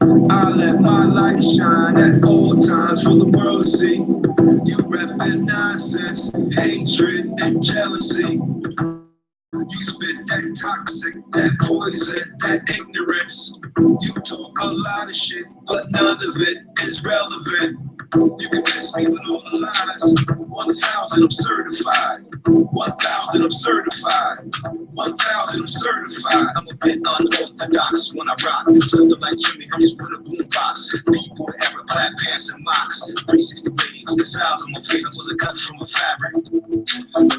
I let my light shine at all times for the world to see. You reppin' nonsense, hatred, and jealousy. You spit that toxic, that poison, that ignorance. You talk a lot of shit, but none of it is relevant. You can test me with all the lies. 1,000, I'm certified. 1,000, I'm certified. 1,000, I'm certified. I'm a bit unorthodox when I rock. Something like Jimmy Hurts with a boombox. People, era, black pants and mocks. 360 waves, the sounds on my face. I was a cut from a fabric.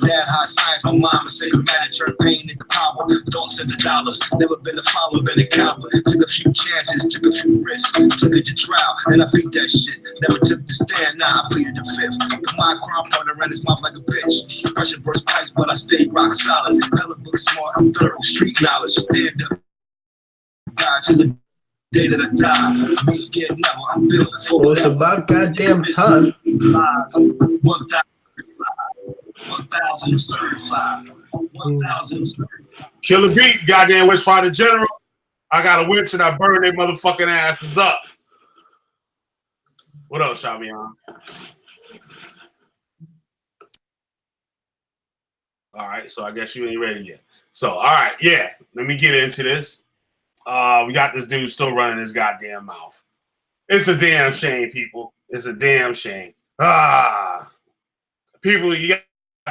Dad, high science, my mama said the matter turned pain into power. Don't send the dollars. Never been a follower, been a coward. Took a few chances, took a few risks. Took it to trial, and I beat that shit. Never took the stand, now I pleaded the fifth. Put my crime partner in his mouth like a bitch. Pressure burst pipes, but I stayed rock solid. Hella book smart, I'm thorough, street knowledge. Stand up, die to the day that I die. Me scared now, I'm built for well, it's about goddamn time. 1,000 certified. 1,000 certified. Killah Bee, goddamn West Fighter General. I got a witch and I burn their motherfucking asses up. What else, Shamian? All right, so I guess you ain't ready yet. So, all right, yeah, let me get into this. We got this dude still running his goddamn mouth. It's a damn shame, people. It's a damn shame. People, you got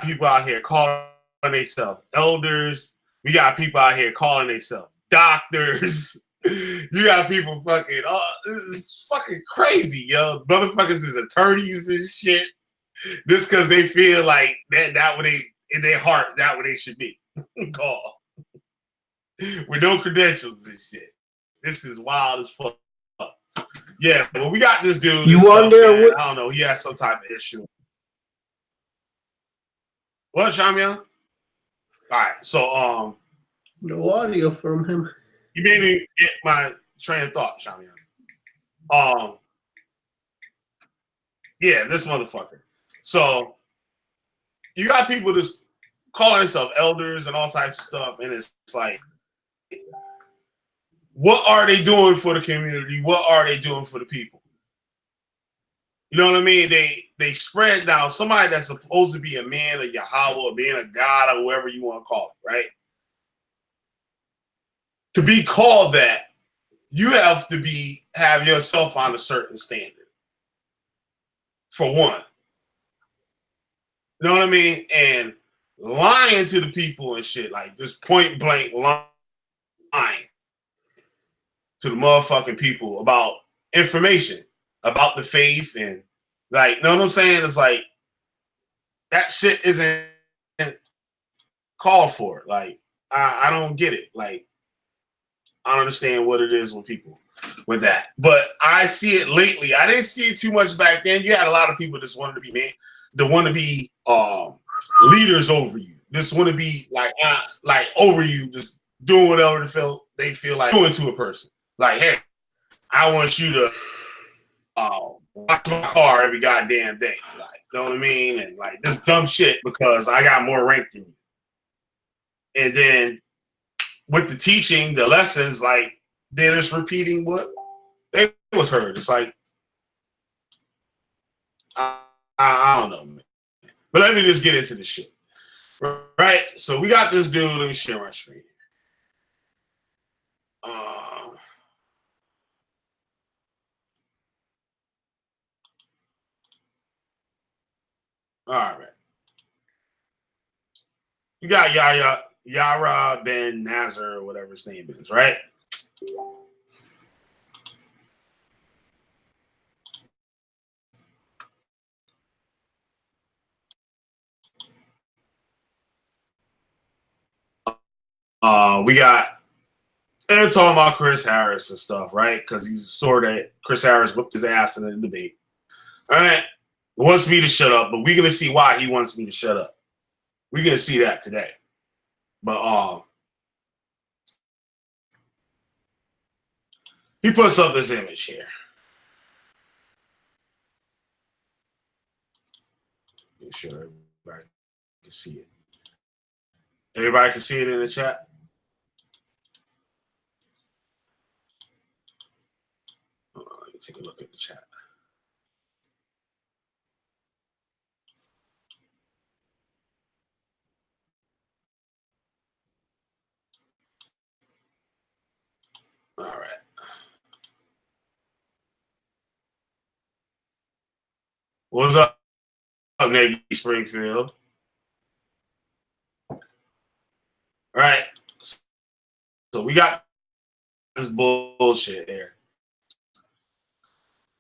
people out here calling themselves elders. We got people out here calling themselves doctors. You got people fucking, it's fucking crazy, yo. Motherfuckers is attorneys and shit. Just because they feel like that what they, in their heart, that what they should be called. With no credentials and shit. This is wild as fuck. Yeah, well, we got this dude. You wonder what? I don't know. He has some type of issue. What, Shamian? All right, so No audio from him. you made me get my train of thought, Shamian. Yeah, this motherfucker. So you got people just calling themselves elders and all types of stuff, and it's like, what are they doing for the community? What are they doing for the people? You know what I mean? They spread now somebody that's supposed to be a man of Yahweh, or being a God, or whoever you want to call it, right? To be called that, you have to have yourself on a certain standard. For one. You know what I mean? And lying to the people and shit, like this point blank lying to the motherfucking people about information, about the faith, and like, you know what I'm saying? It's like, that shit isn't called for. Like, I don't get it. Like, I don't understand what it is with people with that. But I see it lately. I didn't see it too much back then. You had a lot of people just wanted to be leaders over you. Just want to be like over you, just doing whatever they feel like doing to a person. Like, hey, I want you to watch my car every goddamn day. Like, you know what I mean? And like this dumb shit because I got more rank than you. And then with the teaching, the lessons, like they're just repeating what they was heard. It's like, I don't know, man. But let me just get into the shit. Right? So we got this dude. Let me share my screen. All right. You got Yarah Ben Nazar, or whatever his name is, right? We got, and they're talking about Chris Harris and stuff, right? Because he's sort of Chris Harris whipped his ass in the debate. All right. He wants me to shut up, but we're gonna see why he wants me to shut up. We're gonna see that today. But he puts up this image here. Make sure everybody can see it. Everybody can see it in the chat. take a look at the chat. All right. What's up, Nagy Springfield? All right. So we got this bullshit here.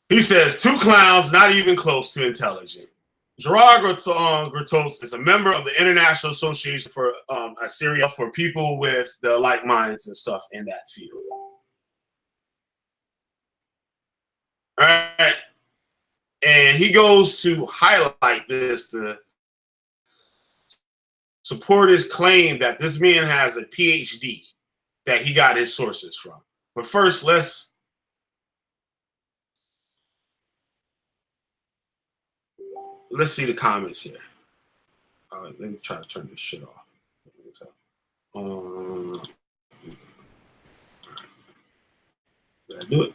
He says, 2 clowns not even close to intelligent. Yarah Gratos is a member of the International Association for Assyria for people with the like minds and stuff in that field. All right. And he goes to highlight this to support his claim that this man has a PhD that he got his sources from. But first, let's see the comments here. Let me try to turn this shit off. Did I do it?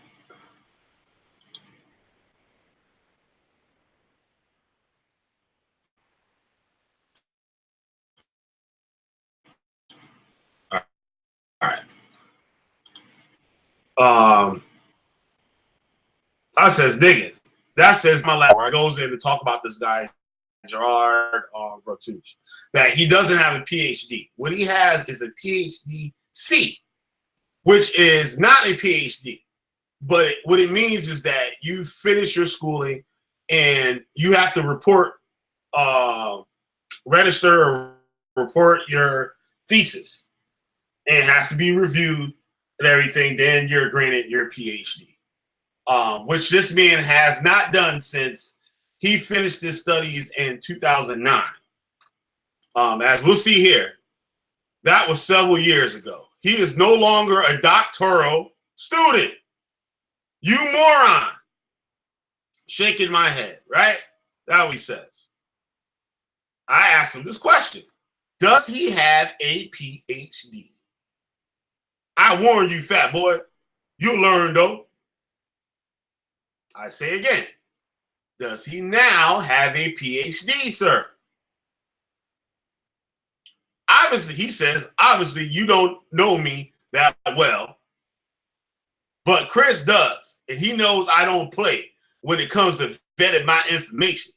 All right. I says, nigga, that says my last word goes in to talk about this guy, Gerard Rotuche, that he doesn't have a PhD. What he has is a PhD-C, which is not a PhD. But what it means is that you finish your schooling and you have to report, register or report your thesis. And it has to be reviewed and everything. Then you're granted your PhD, which this man has not done since he finished his studies in 2009. As we'll see here, that was several years ago. He is no longer a doctoral student. You moron. Shaking my head, right? That's what he says. I asked him this question. Does he have a PhD? I warn you, fat boy. You'll learn, though. I say again. Does he now have a PhD, sir? Obviously, he says, obviously, you don't know me that well. But Chris does. And he knows I don't play when it comes to vetting my information.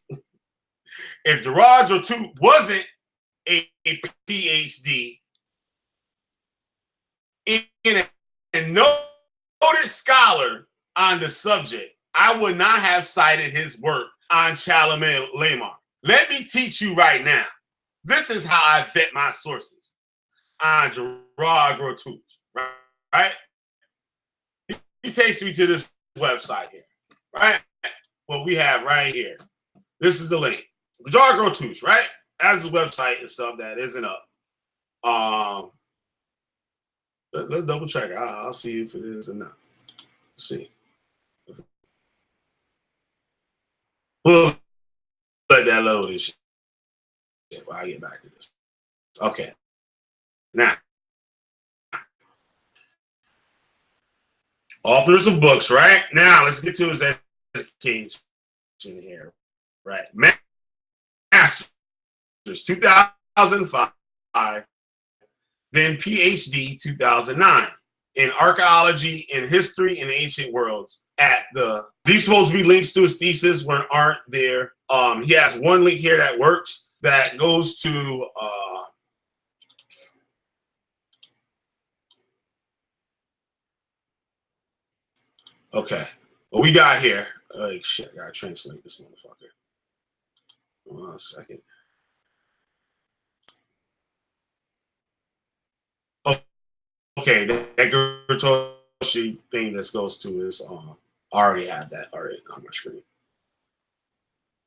If Gerard Rotuche wasn't a PhD in a noted scholar on the subject, I would not have cited his work on Chalamet-Lamar. Let me teach you right now. This is how I vet my sources on Gerard Rotuche, right? He takes me to this website here, right? What we have right here. This is the link. Gerard Rotuche, right? As his website and stuff that isn't up. Let's double check. I'll see if it is or not. Let's see. We'll let that load and shit while I get back to this. Okay. Now, authors of books, right? Now, let's get to his education here. Right. Master's, 2005. Then PhD, 2009. In archaeology and history and ancient worlds at the, these supposed to be links to his thesis when aren't there. He has one link here that works that goes to okay. What we got here. Shit, I gotta translate this motherfucker. 1 second. Okay, that Gertoshi thing that goes to is I already have that already on my screen.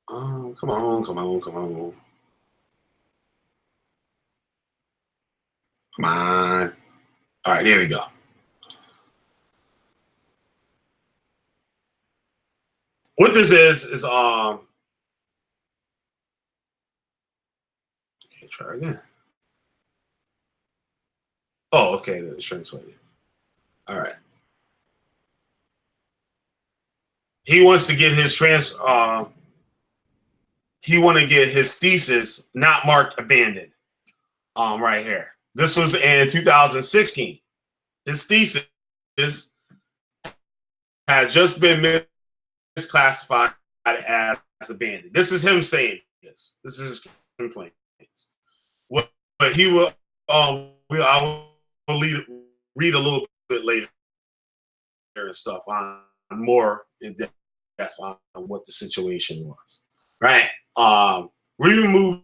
Come on. Come on. All right, there we go. What this is okay, try again. Oh, okay, it's translated. All right. he wants to get his he want to get his thesis not marked abandoned. Right here. This was in 2016. His thesis had just been misclassified as abandoned. This is him saying this. This is his complaint. But he will. I will read a little bit later and stuff on more in depth on what the situation was. Right. We removed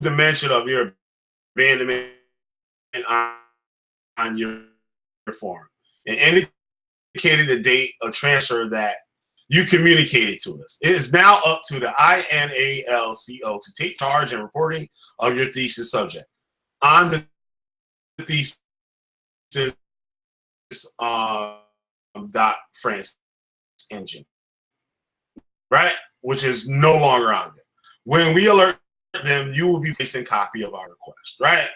the mention of your abandonment on your form and indicated the date of transfer that you communicated to us. It is now up to the INALCO to take charge and reporting of your thesis subject on the thesis .france engine, right? Which is no longer on there. When we alert them, you will be placing a copy of our request, right?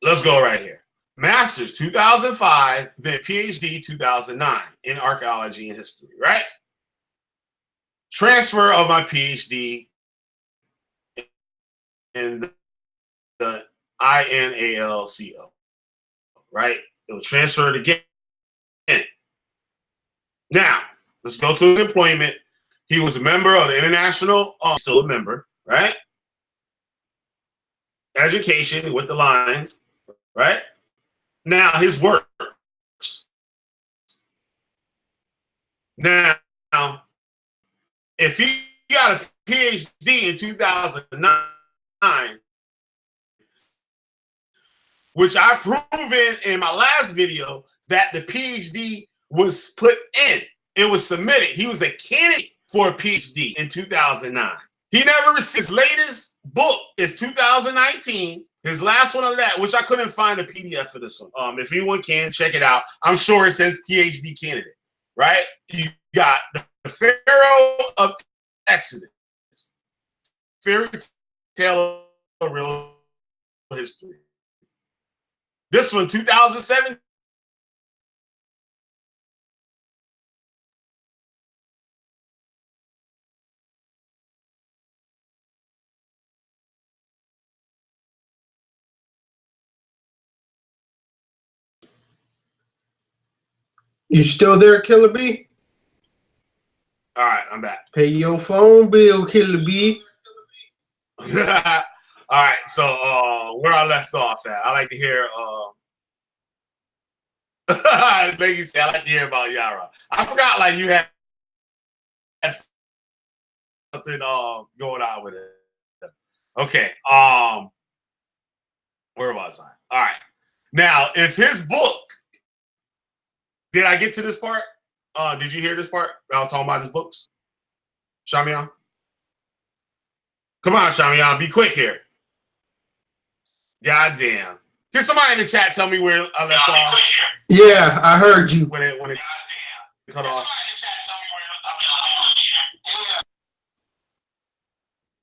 Let's go right here. Master's 2005, then PhD 2009 in archaeology and history, right? Transfer of my PhD in the INALCO, right? It was transferred again. Now, let's go to his employment. He was a member of the international, still a member, right? Education with the lines, right? Now, his work. Now, if he got a PhD in 2009, which I proven in my last video that the PhD was put in, it was submitted. He was a candidate for a PhD in 2009. He never received. His latest book is 2019. His last one of that, which I couldn't find a PDF for this one. If anyone can, check it out. I'm sure it says PhD candidate, right? You got the Pharaoh of Exodus, fairy tale of real history. This one, 2007. You still there, Killah Bee? All right, I'm back. Pay your phone bill, Killah Bee. All right, so where I left off at, I like to hear Maggie say, I like to hear about Yarah. I forgot like you had something going on with it. Okay, where was I? All right. Now, if his book, did I get to this part? Did you hear this part? I was talking about his books. Shamian? Come on, Shamian, be quick here. God damn. Can somebody in the chat tell me where I left off? Yeah, I heard you. When it cut off.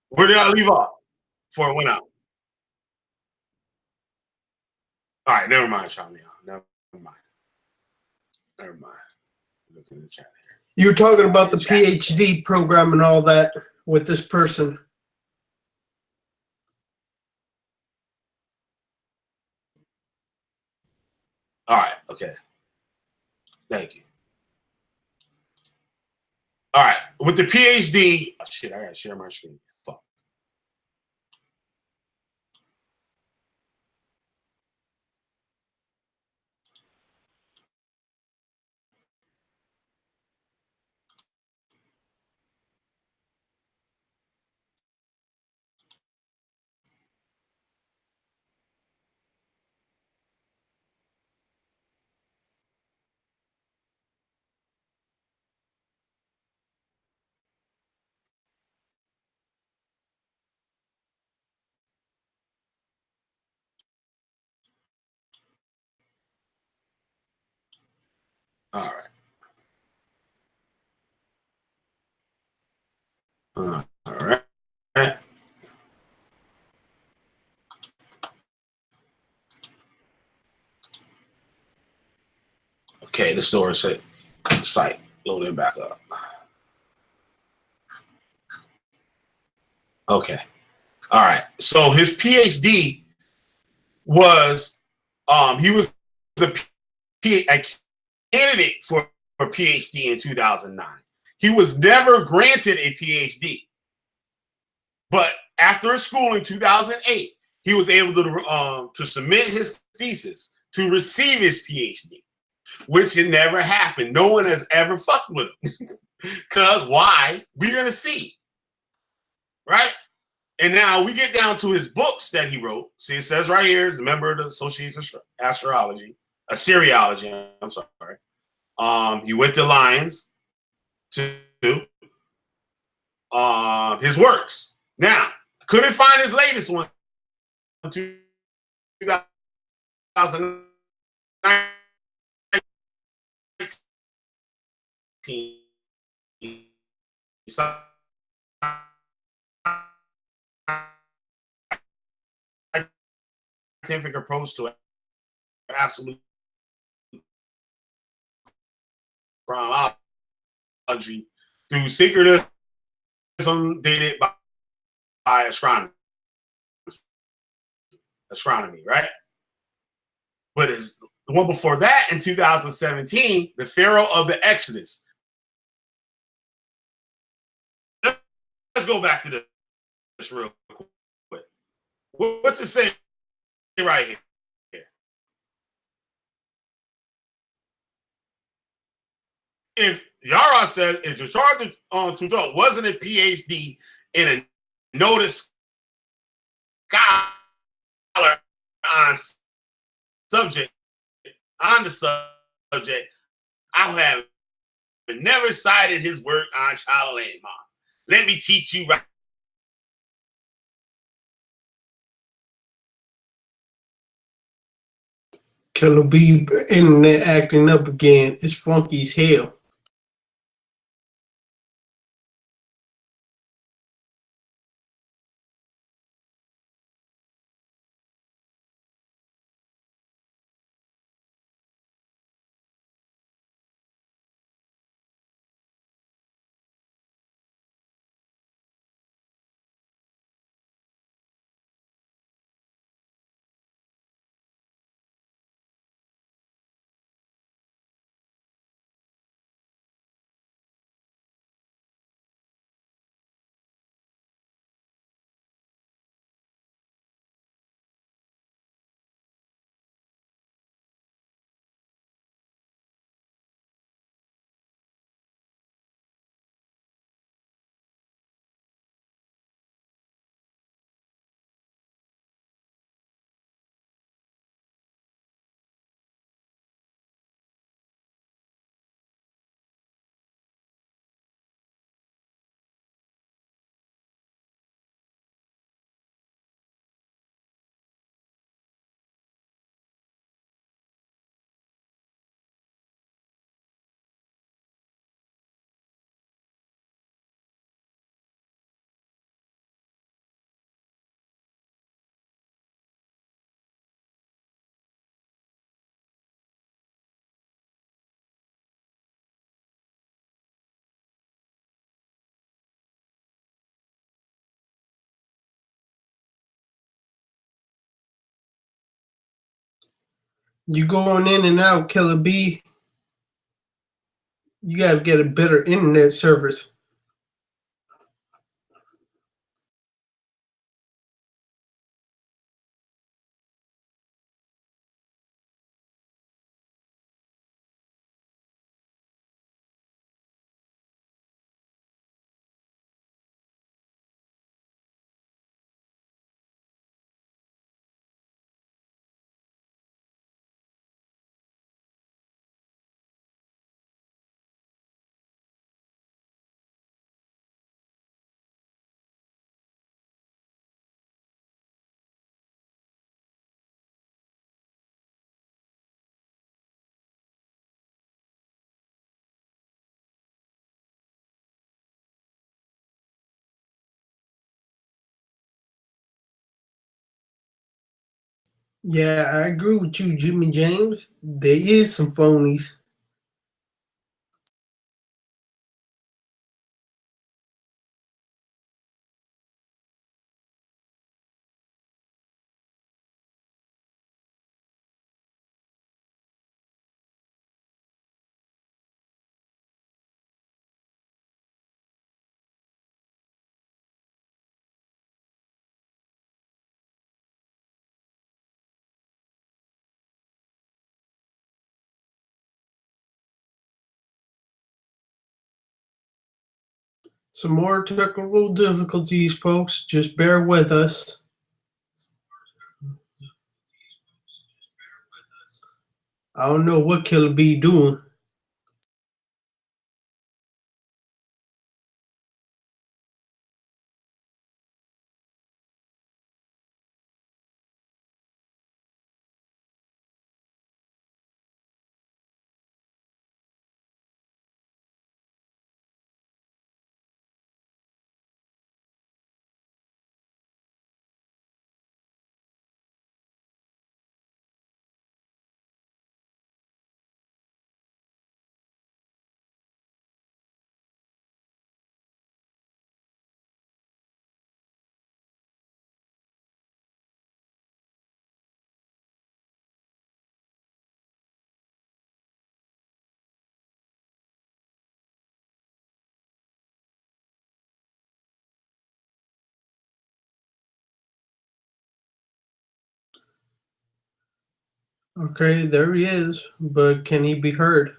Where did I leave off before it went out? All right, never mind, Shamian. Never mind. Look in the chat here. You were talking about the PhD program and all that with this person. All right, okay. Thank you. All right, with the PhD, oh, shit, I gotta share my screen. Fuck. All right. All right. Okay, the store site. Load it back up. Okay. All right. So his PhD was he was a candidate for a PhD in 2009. He was never granted a PhD. But after his school in 2008, he was able to submit his thesis to receive his PhD, which it never happened. No one has ever fucked with him. Because why? We're going to see. Right? And now we get down to his books that he wrote. See, it says right here, he's a member of the Association of Assyriology. I'm sorry. He went to Lions to his works. Now, couldn't find his latest one until 2019. Scientific approach to absolute chronology through syncretism dated by astronomy, right? But it's the one before that in 2017, the Pharaoh of the Exodus. Let's go back to this real quick. What's it say right here? If Yarah says if you're charged to talk wasn't a PhD in a noted scholar on subject on the subject, I have never cited his work on child land. Let me teach you right. Killah Bee internet acting up again. It's funky as hell. You going in and out, Killah Bee. You gotta get a better internet service. Yeah, I agree with you, Jimmy James. There is some phonies. Some more technical difficulties, folks. Just bear with us. I don't know what Killah Bee doing. Okay, there he is, but can he be heard?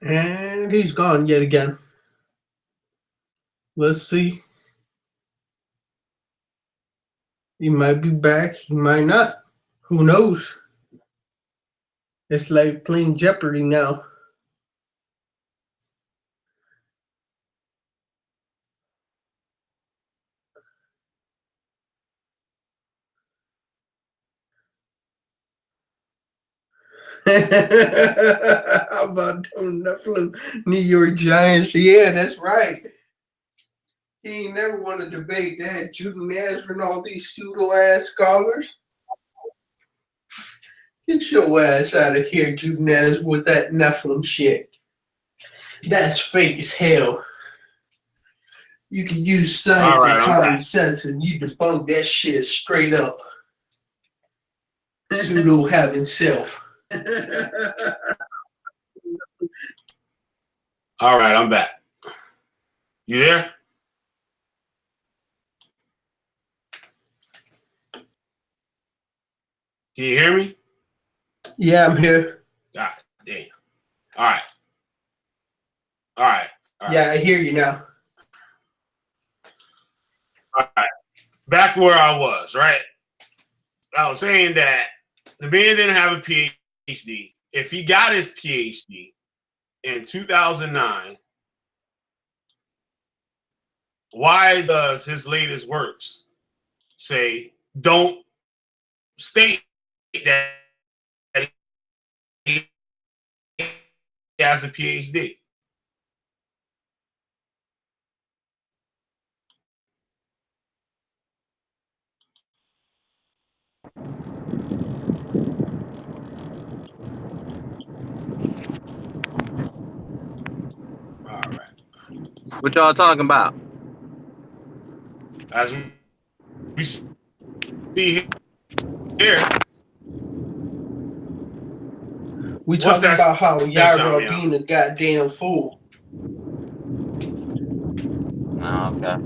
And he's gone yet again. Let's see. He might be back. He might not. Who knows? It's like playing Jeopardy now. How about them Nephilim New York Giants? Yeah, that's right. He ain't never want to debate that. Judah Nazareth and all these pseudo-ass scholars. Get your ass out of here, Judah Nazareth, with that Nephilim shit. That's fake as hell. You can use science and common sense and you debunk that shit straight up. Pseudo having self. All right, I'm back. You there? Can you hear me? Yeah, I'm here. God damn. All right. All right. All right. Yeah, I hear you now. All right. Back where I was, right? I was saying that the man didn't have a PhD. If he got his PhD in 2009, why does his latest works say don't state that he has a PhD? All right. What y'all talking about? As we see here, We talking about how Yarah being a goddamn fool. Oh, okay.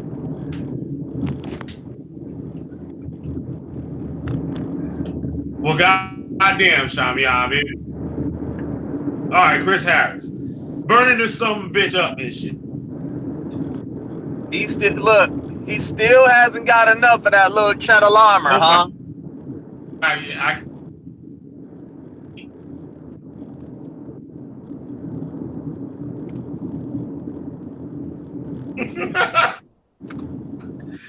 Well, goddamn, Shamiya, baby. All right, Chris Harris. Burning this son of a bitch up and shit. He still hasn't got enough of that little cheddar armor, huh?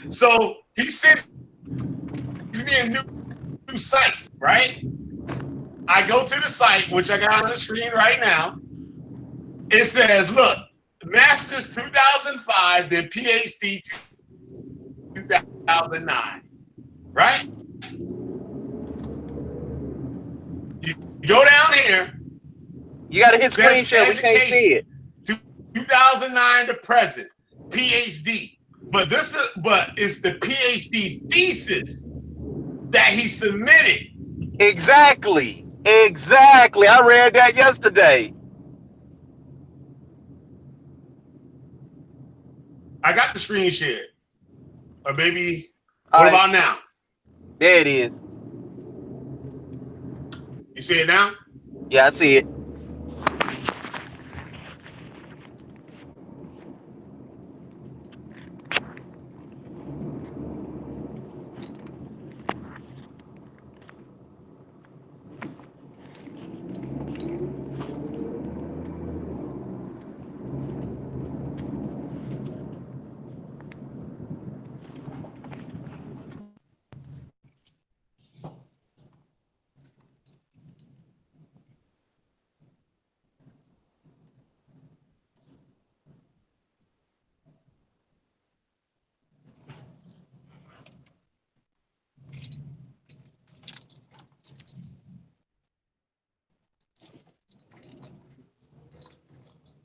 So he sends me a new site, right? I go to the site, which I got on the screen right now. It says, look, Masters 2005, then PhD 2009, right? You go down here. You got to hit screen share. We can't see it. 2009 to present, PhD. But it's the PhD thesis that he submitted. Exactly. I read that yesterday. I got the screen shared. Or maybe, what about now? There it is. You see it now? Yeah, I see it.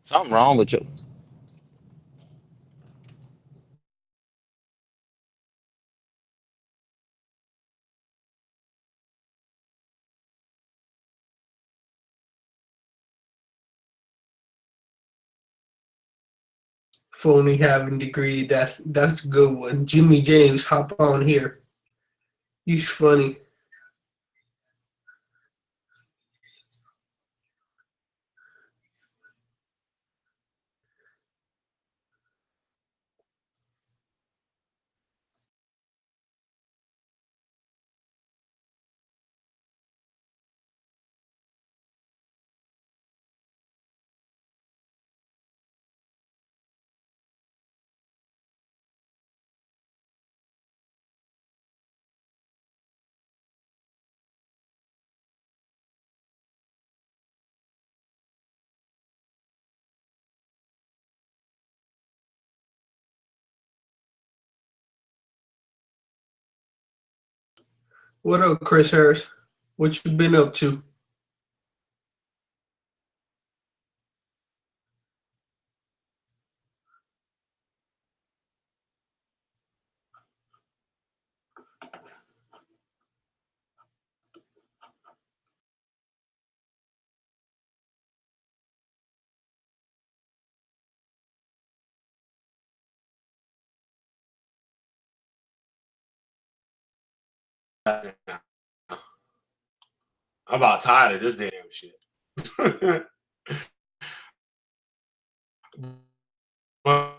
Something wrong with you. Phony having degree. That's a good one. Jimmy James, hop on here. He's funny. What up, Chris Harris? What you been up to? I'm about tired of this damn shit. But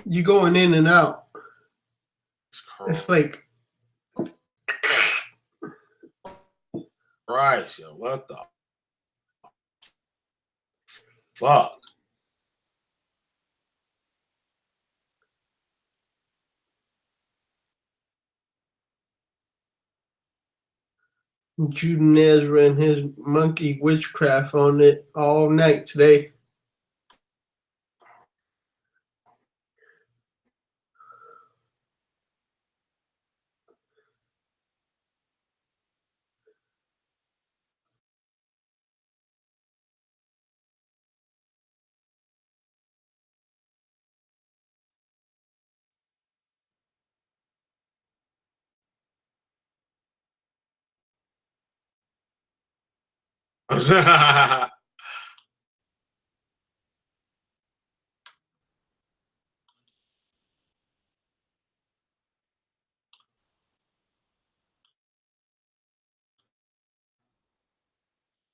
You going in and out. It's like Christ, yo, what the fuck? Judenez ran his monkey witchcraft on it all night today.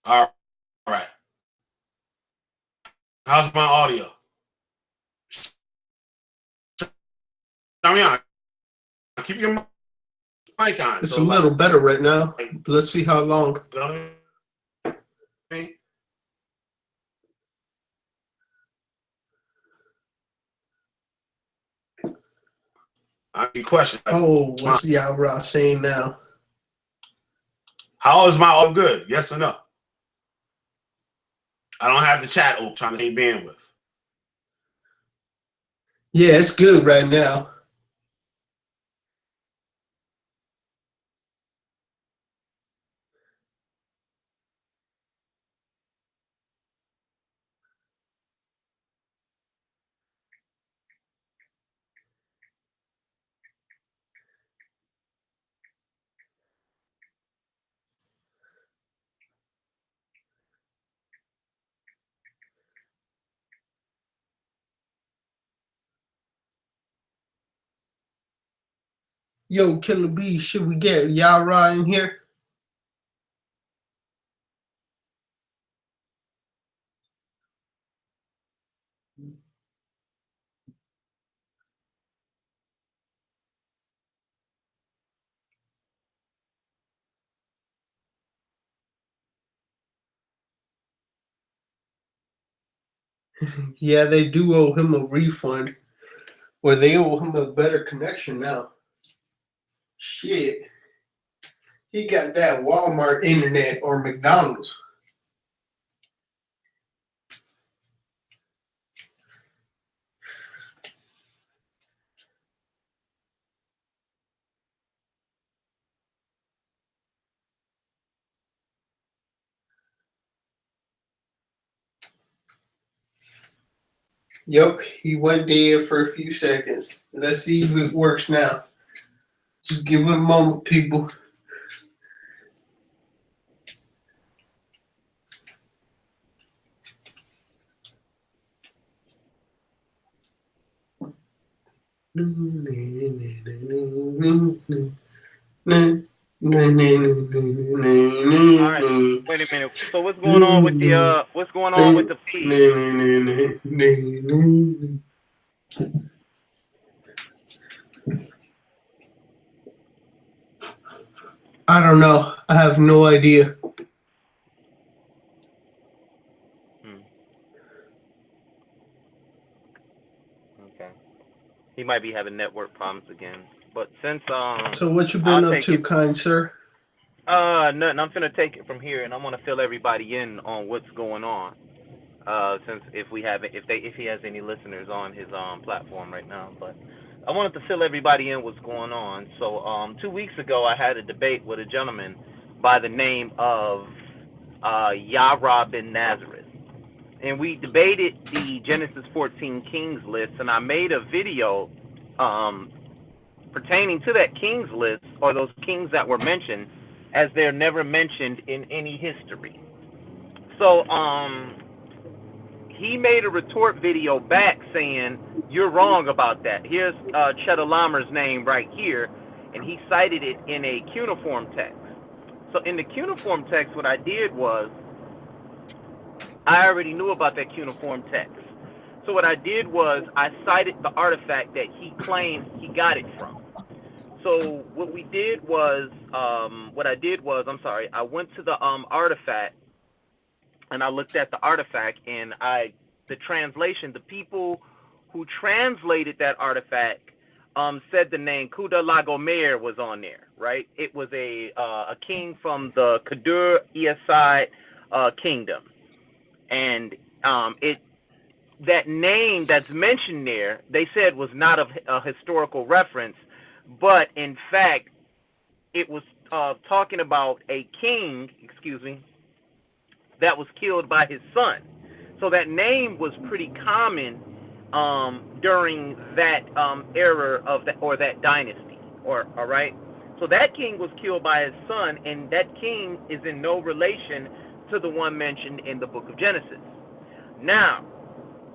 All right. How's my audio? Tell me on. Keep your mic on. It's a little better right now. Let's see how long. I need question. Oh, what's Yarah saying now? How is my audio good? Yes or no? I don't have the chat open, trying to take bandwidth. Yeah, it's good right now. Yo, Killah Bee, should we get Yarah in here? Yeah, they do owe him a refund. Or they owe him a better connection now. Shit. He got that Walmart internet or McDonald's. Yep, he went dead for a few seconds. Let's see if it works now. Just give it a moment, people. All right, wait a minute. So what's going on with the feed? I don't know. I have no idea. Okay. He might be having network problems again. But since So what you been up to, kind sir? Nothing. I'm finna take it from here, and I'm gonna fill everybody in on what's going on. Since if he has any listeners on his platform right now, but I wanted to fill everybody in what's going on. So 2 weeks ago, I had a debate with a gentleman by the name of Yarah bin Nazareth, and we debated the Genesis 14 Kings list, and I made a video pertaining to that Kings list, or those kings that were mentioned, as they're never mentioned in any history. So he made a retort video back saying, you're wrong about that. Here's Chedorlaomer's name right here, and he cited it in a cuneiform text. So in the cuneiform text, what I did was, I already knew about that cuneiform text. So what I did was, I cited the artifact that he claimed he got it from. So what we did was, I went to the artifact, and I looked at the artifact, and the translation, the people who translated that artifact said the name Kuda was on there, right? It was a king from the Kadur Easide kingdom, and that name that's mentioned there, they said was not a historical reference, but in fact, it was talking about a king, that was killed by his son. So that name was pretty common during that era of that, or that dynasty, all right. So that king was killed by his son, and that king is in no relation to the one mentioned in the book of Genesis. Now,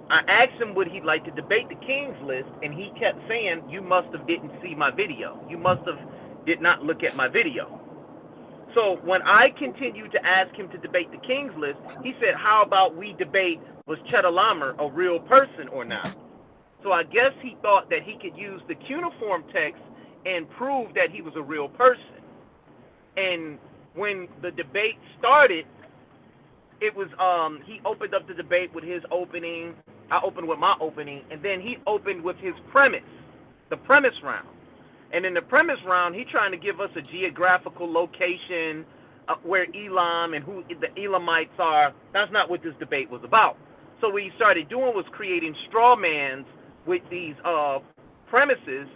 I asked him would he like to debate the King's List, and he kept saying, you must have didn't see my video. You must have did not look at my video. So when I continued to ask him to debate the King's List, he said, how about we debate, was Chedorlaomer a real person or not? So I guess he thought that he could use the cuneiform text and prove that he was a real person. And when the debate started, it was he opened up the debate with his opening. I opened with my opening, and then he opened with his premise, the premise round. And in the premise round, he trying to give us a geographical location where Elam and who the Elamites are. That's not what this debate was about. So what he started doing was creating straw mans with these premises,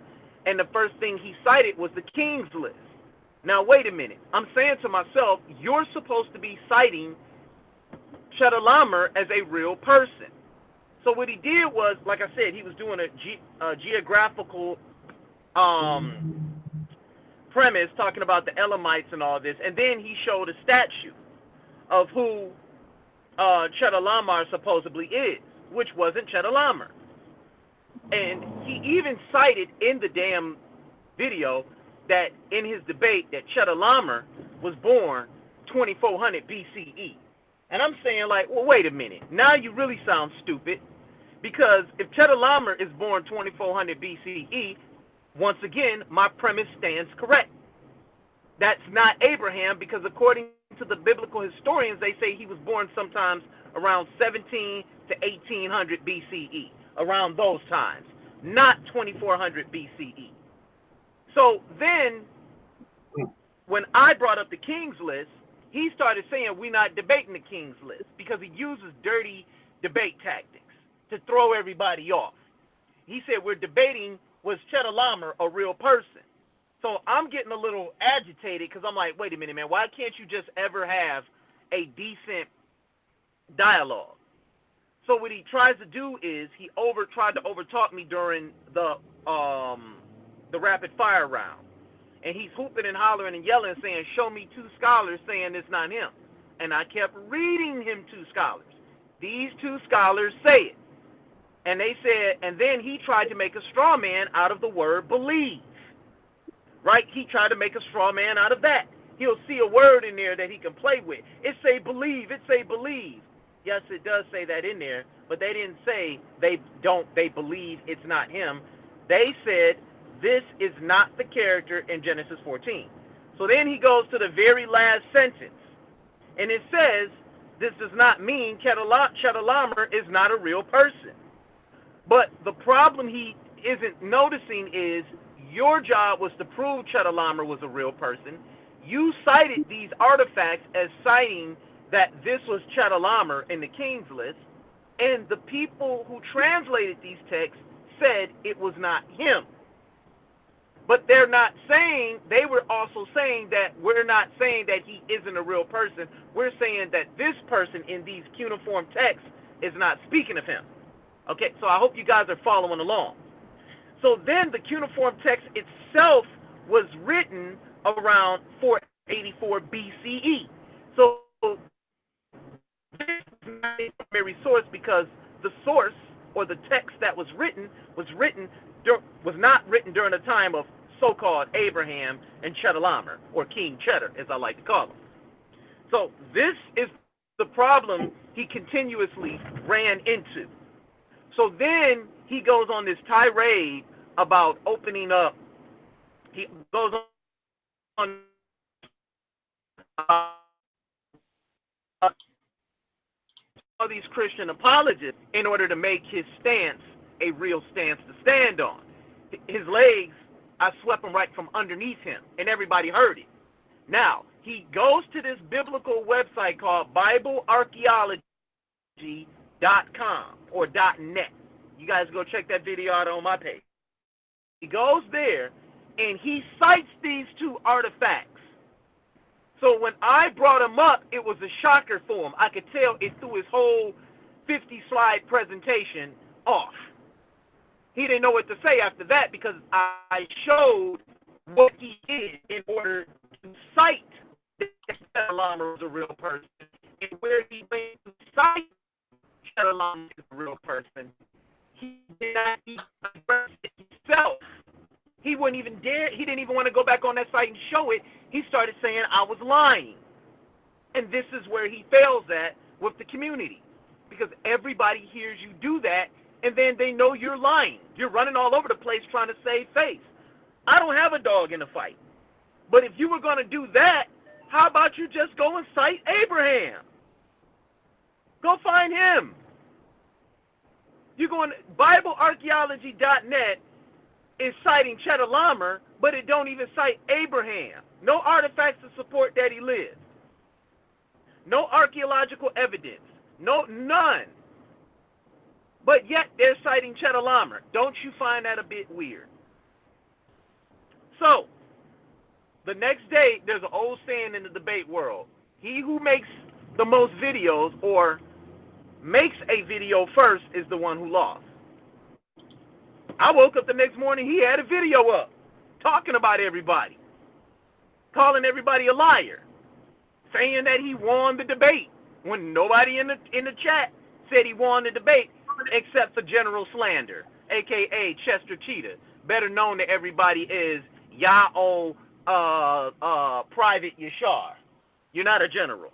and the first thing he cited was the King's List. Now, wait a minute. I'm saying to myself, you're supposed to be citing Chedorlaomer as a real person. So what he did was, like I said, he was doing a geographical premise talking about the Elamites and all this, and then he showed a statue of who Chedorlaomer supposedly is, which wasn't Chedorlaomer. And he even cited in the damn video that in his debate that Chedorlaomer was born 2400 BCE. And I'm saying, like, well, wait a minute. Now you really sound stupid, because if Chedorlaomer is born 2400 BCE, once again, my premise stands correct. That's not Abraham, because according to the biblical historians, they say he was born sometimes around 17 to 1800 BCE, around those times, not 2400 BCE. So then, when I brought up the King's List, he started saying we're not debating the King's List because he uses dirty debate tactics to throw everybody off. He said we're debating, was Chedorlaomer a real person? So I'm getting a little agitated because I'm like, wait a minute, man, why can't you just ever have a decent dialogue? So what he tries to do is he tried to overtalk me during the rapid fire round. And he's hooping and hollering and yelling, saying, show me two scholars saying it's not him. And I kept reading him two scholars. These two scholars say it. And they said, and then he tried to make a straw man out of the word believe. Right? He tried to make a straw man out of that. He'll see a word in there that he can play with. It say believe. It say believe. Yes, it does say that in there, but they didn't say they believe it's not him. They said this is not the character in Genesis 14. So then he goes to the very last sentence, and it says, this does not mean Chedorlaomer is not a real person. But the problem he isn't noticing is your job was to prove Chedorlaomer was a real person. You cited these artifacts as citing that this was Chedorlaomer in the King's List, and the people who translated these texts said it was not him. But they're not saying, they were also saying that we're not saying that he isn't a real person. We're saying that this person in these cuneiform texts is not speaking of him. Okay, so I hope you guys are following along. So then the cuneiform text itself was written around 484 BCE. So this is not a primary source because the source or the text that was not written during the time of so-called Abraham and Chedorlaomer, or King Cheddar, as I like to call him. So this is the problem he continuously ran into. So then he goes on this tirade about opening up. He goes on all these Christian apologists in order to make his stance a real stance to stand on. His legs, I swept them right from underneath him, and everybody heard it. Now, he goes to this biblical website called BibleArchaeology.com or .net. You guys go check that video out on my page. He goes there, and he cites these two artifacts. So when I brought him up, it was a shocker for him. I could tell it threw his whole 50-slide presentation off. He didn't know what to say after that because I showed what he did in order to cite that Chedorlaomer was a real person And where he went to cite Cheddar is a real person, he did not even address it himself. He wouldn't even dare. He didn't even want to go back on that site and show it. He started saying I was lying. And this is where he fails at with the community. Because everybody hears you do that, and then they know you're lying. You're running all over the place trying to save face. I don't have a dog in the fight. But if you were going to do that, how about you just go and cite Abraham? Go find him. You're going to BibleArchaeology.net is citing Chedorlaomer, but it don't even cite Abraham. No artifacts to support that he lived. No archaeological evidence. None. But yet they're citing Chedorlaomer. Don't you find that a bit weird? So, the next day, there's an old saying in the debate world. He who makes the most videos or makes a video first is the one who lost. I woke up the next morning, he had a video up talking about everybody, calling everybody a liar, saying that he won the debate when nobody in the chat said he won the debate except for General Slander, a.k.a. Chester Cheetah, better known to everybody as Yah Private Yashar. You're not a general.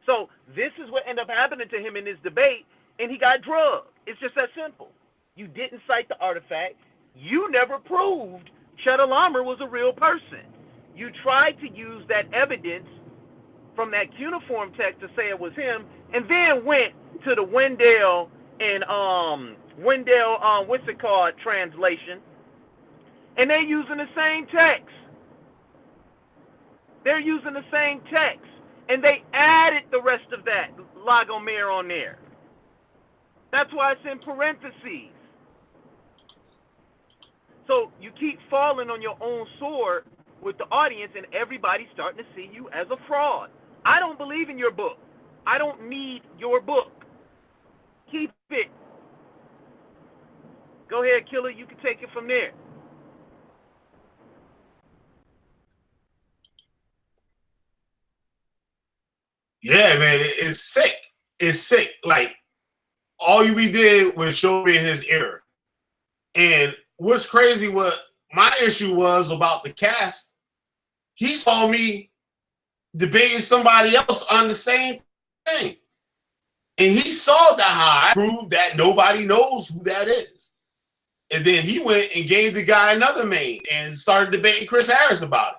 So this is what ended up happening to him in this debate, and he got drugged. It's just that simple. You didn't cite the artifact. You never proved Chedorlaomer was a real person. You tried to use that evidence from that cuneiform text to say it was him, and then went to the Wendell and translation, and they're using the same text. They're using the same text, and they added the rest of that Lagomer on there. That's why it's in parentheses. So you keep falling on your own sword with the audience, and everybody's starting to see you as a fraud. I don't believe in your book. I don't need your book. Keep it. Go ahead, Killah. You can take it from there. Yeah, man, it's sick. It's sick. Like, all we did was show me his error. And what's crazy, what my issue was about the cast, he saw me debating somebody else on the same thing. And he saw that how I proved that nobody knows who that is. And then he went and gave the guy another name and started debating Chris Harris about it.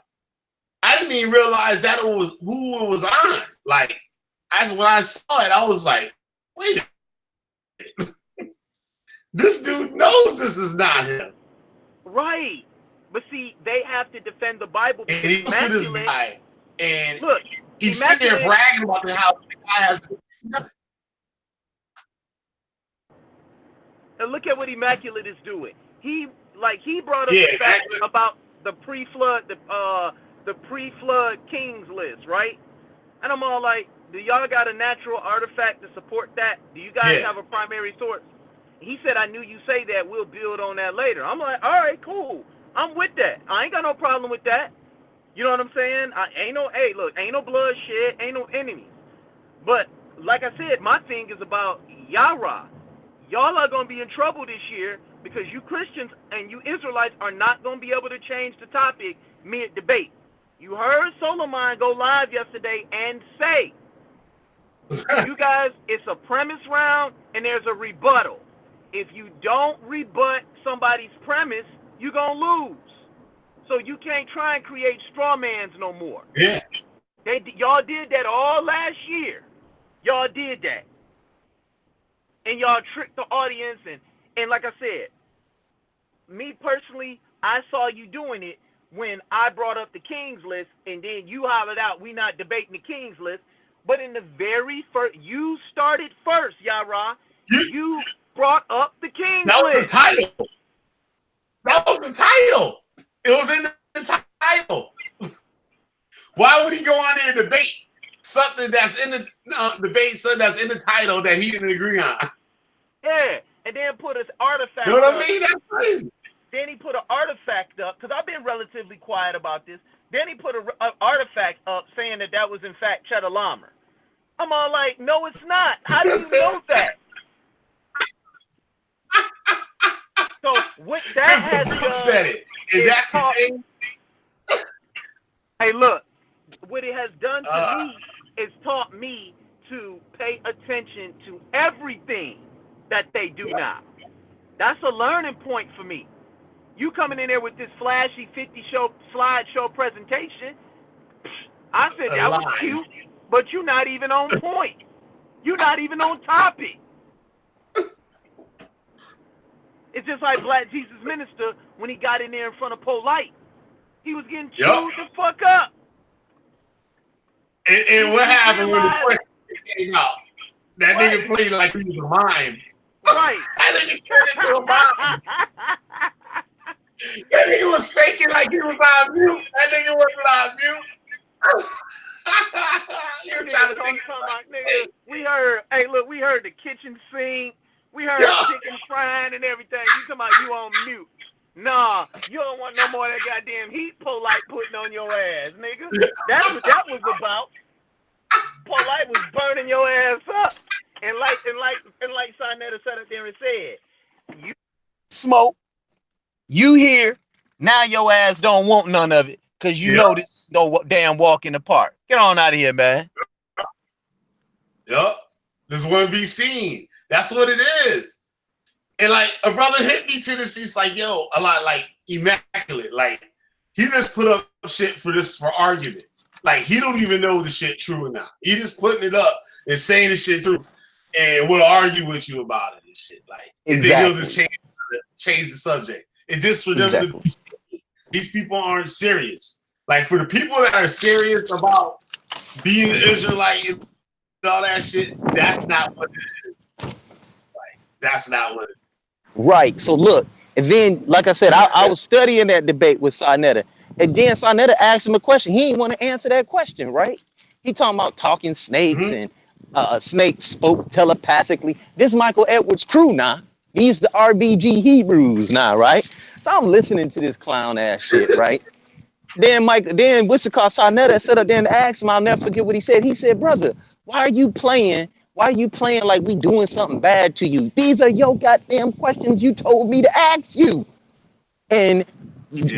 I didn't even realize that it was who it was on. Like, when I saw it, I was like, wait a minute. This dude knows this is not him. Right. But see, they have to defend the Bible. And he goes to this guy, and look, he's sitting there bragging about how the guy has. And look at what Immaculate is doing. He brought up the fact about the pre-flood, the pre-flood kings list, right? And I'm all like, do y'all got a natural artifact to support that? Do you guys have a primary source? He said, I knew you say that. We'll build on that later. I'm like, all right, cool. I'm with that. I ain't got no problem with that. You know what I'm saying? Ain't no bloodshed, ain't no enemies. But like I said, my thing is about Yarah. Y'all are going to be in trouble this year because you Christians and you Israelites are not going to be able to change the topic mid-debate. You heard Solomon go live yesterday and say, you guys, it's a premise round and there's a rebuttal. If you don't rebut somebody's premise, you're going to lose. So you can't try and create straw mans no more. Yeah. Y'all did that all last year. Y'all did that. And y'all tricked the audience. And like I said, me personally, I saw you doing it when I brought up the King's List, and then you hollered out, we not debating the King's List. But in the very first, you started first, Yarah. You brought up the King's List. That was the title. That was the title. It was in the title. Why would he go on there and debate something that's in the something that's in the title that he didn't agree on? Yeah, and then put his artifact. You know what I mean? That's crazy. Then he put an artifact up, because I've been relatively quiet about this. Then he put an artifact up saying that was in fact Chedorlaomer. I'm all like, no, it's not. How do you know that? So what that Because the has book done said it. And is that's the taught. thing. Hey, look, what it has done to me is taught me to pay attention to everything that they do now. That's a learning point for me. You coming in there with this flashy 50 show slideshow presentation, I said that was Lies. cute, but you're not even on point. You're not even on topic. It's just like Black Jesus Minister when he got in there in front of Polite. He was getting chewed the fuck up. And what happened when the realized, question came out? That nigga played like he was a mime. Right. That nigga turned into a mime. That nigga was faking like he was on mute. That nigga wasn't on mute. You were trying to think about, nigga, we heard, hey, look, we heard the kitchen sink. We heard chicken frying and everything. You talking about you on mute. Nah, you don't want no more of that goddamn heat Polite putting on your ass, nigga. That's what that was about. Polite was burning your ass up. And like Sonetta sat up there and said, you smoke, you here, now your ass don't want none of it. Cause you know this is no damn walk in the park. Get on out of here, man. Yup. This wouldn't be seen. That's what it is. And like a brother hit me to this, he's like, yo, a lot like immaculate. Like he just put up shit for argument. Like he don't even know the shit true or not. He just putting it up and saying the shit through and will argue with you about it and shit. Like and then he'll just change the subject. And just for them to be, these people aren't serious. Like for the people that are serious about being an Israelite and all that shit, that's not what it is. Like that's not what it is. Right. So look, and then like I said, I was studying that debate with Sonetta. And then Sonetta asked him a question. He didn't want to answer that question, right? He talking about talking snakes and snakes spoke telepathically. This Michael Edwards crew now. These the RBG Hebrews now, right? So I'm listening to this clown ass shit, right? Then what's it called? Sonetta set up there and asked him, I'll never forget what he said. He said, brother, why are you playing? Why are you playing like we doing something bad to you? These are your goddamn questions you told me to ask you. And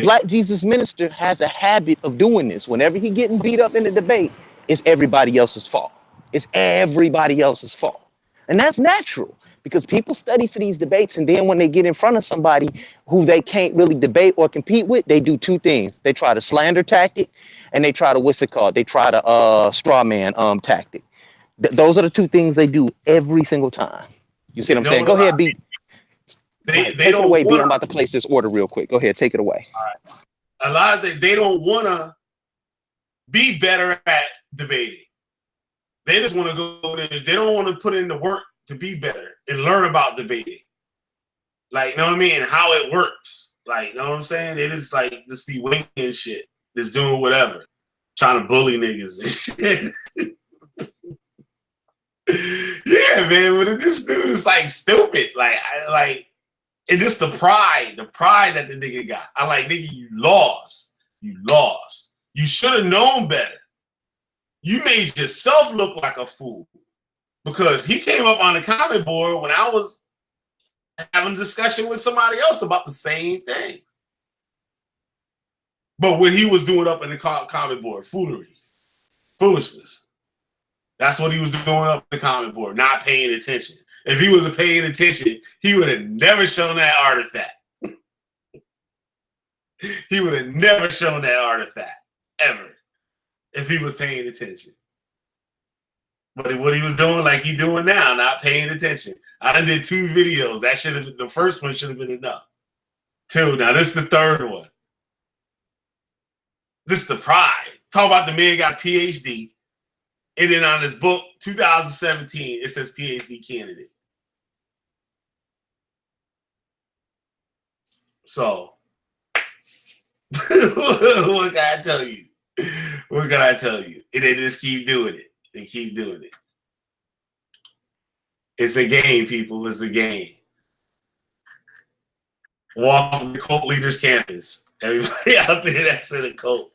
Black Jesus Minister has a habit of doing this. Whenever he getting beat up in the debate, it's everybody else's fault. It's everybody else's fault. And that's natural because people study for these debates. And then when they get in front of somebody who they can't really debate or compete with, they do two things. They try to slander tactic and they try to, what's it called? They try to straw man tactic. Those are the two things they do every single time. You see what I'm saying? Go ahead, B. Take it away, B. I'm about to place this order real quick. Go ahead, take it away. All right. A lot of they don't want to be better at debating. They just want to go there. They don't want to put in the work to be better and learn about debating. Like, you know what I mean? And how it works. Like, you know what I'm saying? They just like just be winging shit. Just doing whatever. Trying to bully niggas and shit. Yeah, man. But this dude is like stupid. And just the pride that the nigga got. I like, nigga, you lost. You lost. You should have known better. You made yourself look like a fool because he came up on the comment board when I was having a discussion with somebody else about the same thing. But what he was doing up in the comment board, foolishness. That's what he was doing up in the comment board, not paying attention. If he was paying attention, he would have never shown that artifact. He would have never shown that artifact, ever, if he was paying attention. But what he was doing, like he doing now, not paying attention. I done did 2 videos. That should have been, the first one should have been enough. 2. Now this is the 3rd one. This is the pride. Talk about the man got a PhD. And then on his book, 2017, it says PhD candidate. So, what can I tell you? What can I tell you? And they just keep doing it. They keep doing it. It's a game, people. It's a game. Walk off the cult leaders campus. Everybody out there that's in a cult,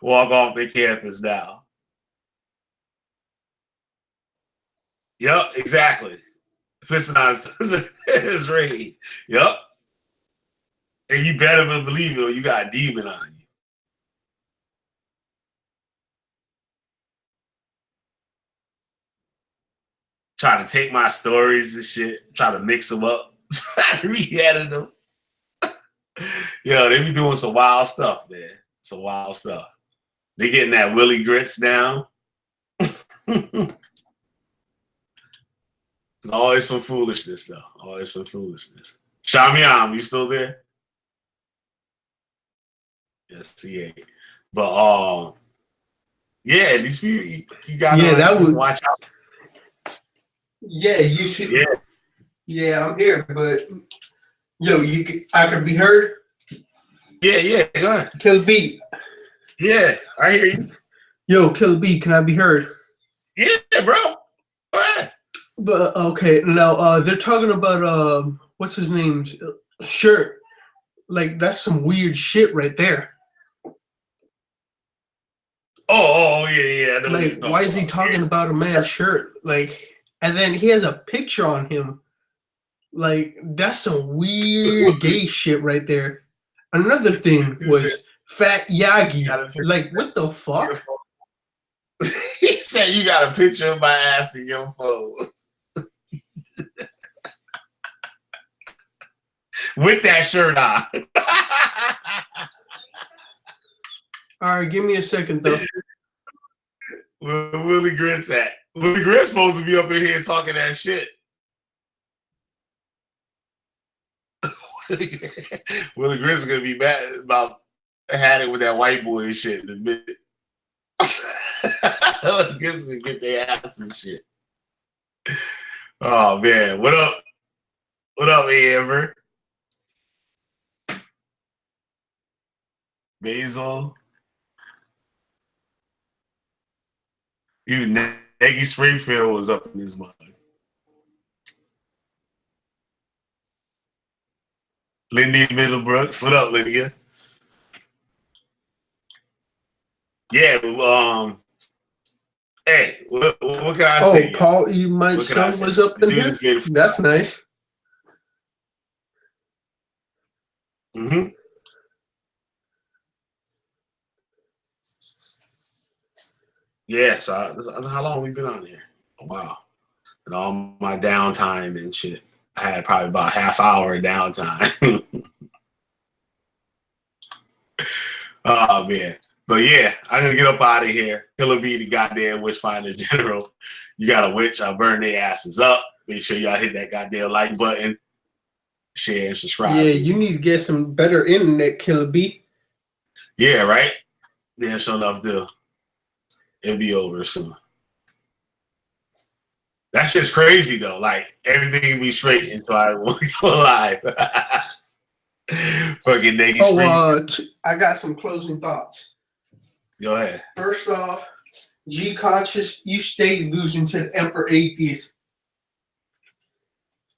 walk off the campus now. Yup, exactly. Pissing on his ring. Yup. And you better believe it, or you got a demon on you. Trying to take my stories and shit, trying to mix them up, re-edit them. Yo, they be doing some wild stuff, man. Some wild stuff. They getting that Willie Grits down. Always some foolishness, though. Always some foolishness. Shamiam, you still there? Yes, he ain't. But yeah, these people you gotta that would watch out. Yeah, you should. Yeah, I'm here, but yo, I can be heard. Yeah, go ahead. Killah Bee. Yeah, I hear you. Yo, Killah Bee, can I be heard? Yeah, bro. Go ahead. But okay, now they're talking about what's his name's shirt. Like that's some weird shit right there. Oh yeah. Like, why is he talking about a man's shirt? Like, and then he has a picture on him. Like, that's some weird gay shit right there. Another thing was Fat Yagi. Like, what the fuck? He said you got a picture of my ass in your phone. With that shirt on. All right, give me a second, though. Where Willie Grits at? Willie Grits supposed to be up in here talking that shit. Willie Grits is gonna be mad about had it with that white boy and shit in a minute. Willie Grits gonna get their ass and shit. Oh man, what up? What up, Amber? Basil. Even Nagy Springfield was up in his mind. Lindy Middlebrooks. What up, Lydia? Yeah, hey, what can I say? Oh, Paul, my son was up in here? That's nice. Mm-hmm. Yeah, so how long have we been on here? Oh, wow. And all my downtime and shit. I had probably about half hour of downtime. Oh, man. But yeah, I'm going to get up out of here. Killah Bee, the goddamn Witchfinder General. You got a witch, I'll burn their asses up. Make sure y'all hit that goddamn like button. Share and subscribe. Yeah, you need to get some better internet, Killah Bee. Yeah, right? Yeah, sure enough, do. It'll be over soon. That shit's crazy though. Like everything will be straight until I go live. Fucking Nagy I got some closing thoughts. Go ahead. First off, G Conscious, you stay losing to the Emperor Atheist.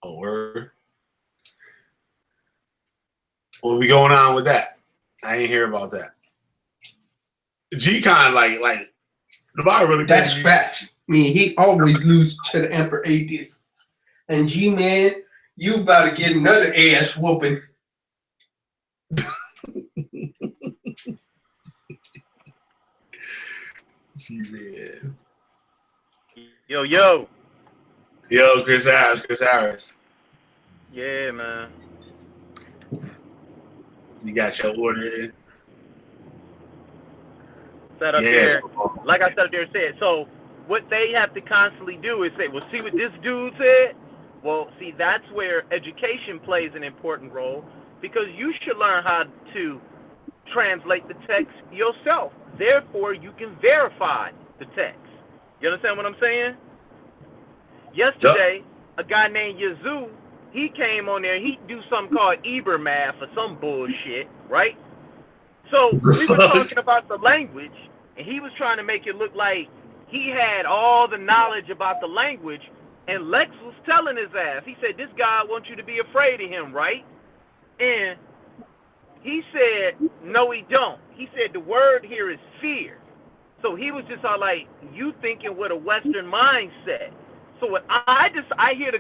Oh, word. What be going on with that? I ain't hear about that. G-Con, like nobody really. That's facts. I mean, he always loses to the Emperor Atheist. And G-Man, you about to get another ass whooping. G-Man. Yo, Chris Harris. Yeah, man. You got your order in? Set up there. Like I said there said. So what they have to constantly do is say, well, see what this dude said? Well, see, that's where education plays an important role because you should learn how to translate the text yourself. Therefore, you can verify the text. You understand what I'm saying? Yesterday, a guy named Yazoo, he came on there. He do something called Eber math or some bullshit, right? So we were talking about the language, and he was trying to make it look like he had all the knowledge about the language, and Lex was telling his ass. He said, this guy wants you to be afraid of him, right? And he said, no, he don't. He said the word here is fear. So he was just all like, you thinking with a Western mindset. So what I hear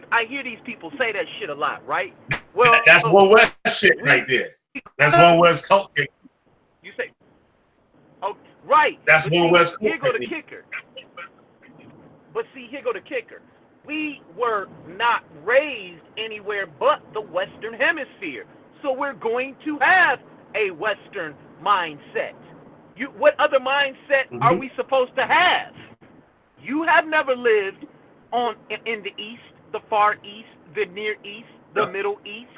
these people say that shit a lot, right? Well, that's one West shit right there. That's one West cult technique. You say, oh, right. That's but one see, West cult here go the technique. kicker. But see, here go the kicker. We were not raised anywhere but the Western Hemisphere. So we're going to have a Western mindset. What other mindset are we supposed to have? You have never lived in the East, the Far East, the Near East, the Middle East.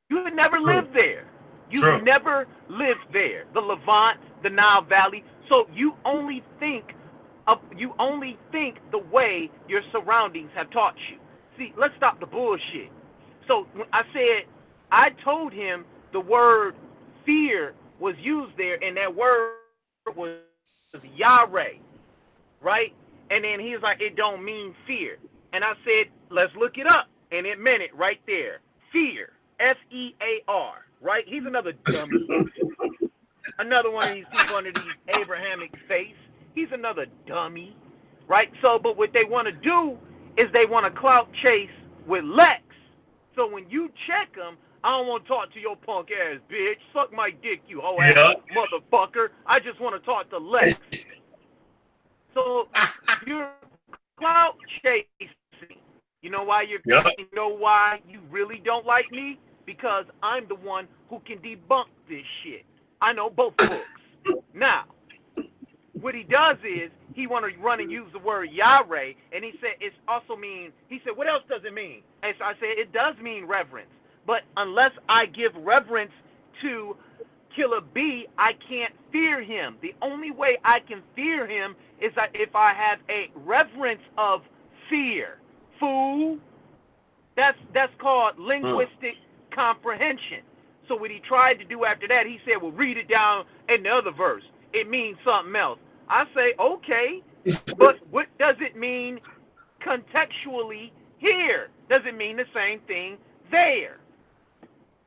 You had never lived there. You've never lived there. The Levant, the Nile Valley. So you only think the way your surroundings have taught you. See, let's stop the bullshit. So when I told him the word fear was used there, and that word was Yarah, right? And then he was like, it don't mean fear. And I said, let's look it up. And it meant it right there. Fear. Fear. Right? He's another dummy. Another one of these people under these Abrahamic faiths. He's another dummy. Right? So, but what they want to do is they want to clout chase with Lex. So when you check them, I don't want to talk to your punk ass bitch. Suck my dick, you hoe ass motherfucker. I just want to talk to Lex. So you're clout chasing. You know why you know why you really don't like me? Because I'm the one who can debunk this shit. I know both books. Now, what he does is he want to run and use the word Yarah, and he said it also means. He said, what else does it mean? And so I said it does mean reverence, but unless I give reverence to Killah Bee, I can't fear him. The only way I can fear him is that if I have a reverence of fear. Fool. That's called linguistic comprehension. So what he tried to do after that, he said, well, read it down in the other verse. It means something else. I say, okay, but what does it mean contextually here? Does it mean the same thing there?